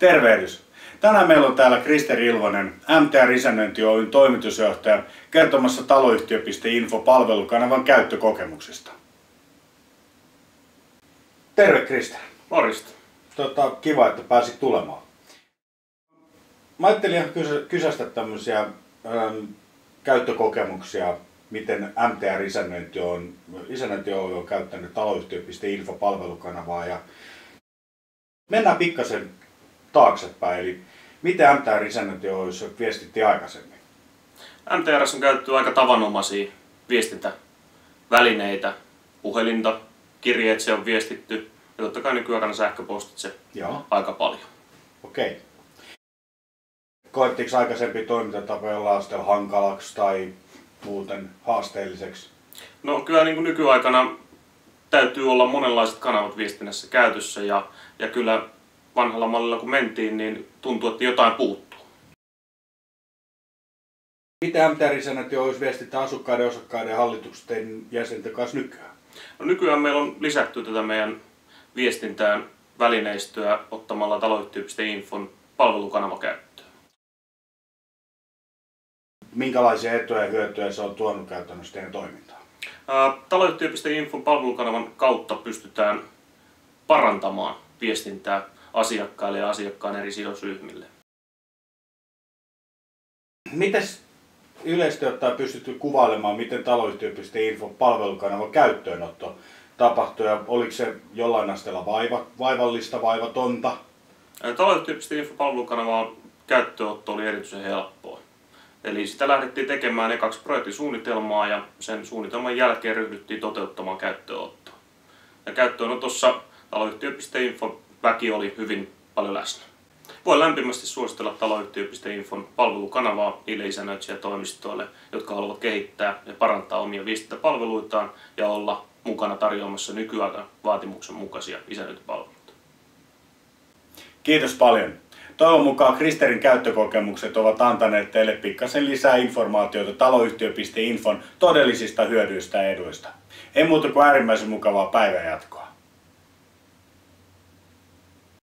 Tervehdys! Tänään meillä on täällä Krister Ilvonen, MTR Isännöinti Oyn toimitusjohtaja, kertomassa taloyhtiö.info palvelukanavan käyttökokemuksista. Terve Krister! Morjesta! Kiva, että pääsit tulemaan. Mä ajattelin ihan kysästä tämmöisiä käyttökokemuksia, miten MTR Isännöinti Oy on käyttänyt taloyhtiö.info palvelukanavaa. Ja mennään pikkasen taaksepäin, eli miten MTR Isännöinti Oy:ssä viestittiin aikaisemmin? MTR:ssä on käytetty aika tavanomaisia viestintävälineitä, puhelinta, kirjeitse on viestitty ja totta kai nykyaikana sähköpostitse aika paljon. Okei. Koettiinko aikaisempi toimintatapoja laastella hankalaksi tai muuten haasteelliseksi? No kyllä niin kuin nykyaikana täytyy olla monenlaiset kanavat viestinnässä käytössä ja kyllä vanhalla mallilla kun mentiin, niin tuntuu, että jotain puuttuu. Miten MTR Isännöinti Oy viestittää asukkaiden, osakkaiden ja hallitusten jäsenten kanssa nykyään? No nykyään meillä on lisätty tätä meidän viestintään välineistöä ottamalla taloyhtiö.infon palvelukanava käyttöön. Minkälaisia etuja ja hyötyjä se on tuonut käytännössä teidän toimintaan? Taloyhtiö.infon palvelukanavan kautta pystytään parantamaan viestintää asiakkaille ja asiakkaan eri sidosryhmille. Mites yleisesti ottaen pystytty kuvailemaan, miten taloyhtiö.info palvelukanava käyttöönotto tapahtui ja oliko se jollain asteella vaivallista, vaivatonta? Taloyhtiö.info palvelukanavan käyttöönotto oli erityisen helppoa. Eli sitä lähdettiin tekemään ekaksi projektisuunnitelmaa ja sen suunnitelman jälkeen ryhdyttiin toteuttamaan käyttöönottoa. Ja käyttöönotossa taloyhtiö.info väki oli hyvin paljon läsnä. Voin lämpimästi suositella taloyhtiö.infon palvelukanavaa niille isännöitsijätoimistoille, jotka haluavat kehittää ja parantaa omia viestintäpalveluitaan ja olla mukana tarjoamassa nykyajan vaatimuksen mukaisia isännöintipalveluita. Kiitos paljon. Toivon mukaan Kristerin käyttökokemukset ovat antaneet teille pikkasen lisää informaatiota taloyhtiö.infon todellisista hyödyistä ja eduista. Ei muuta kuin äärimmäisen mukavaa päivänjatkoa.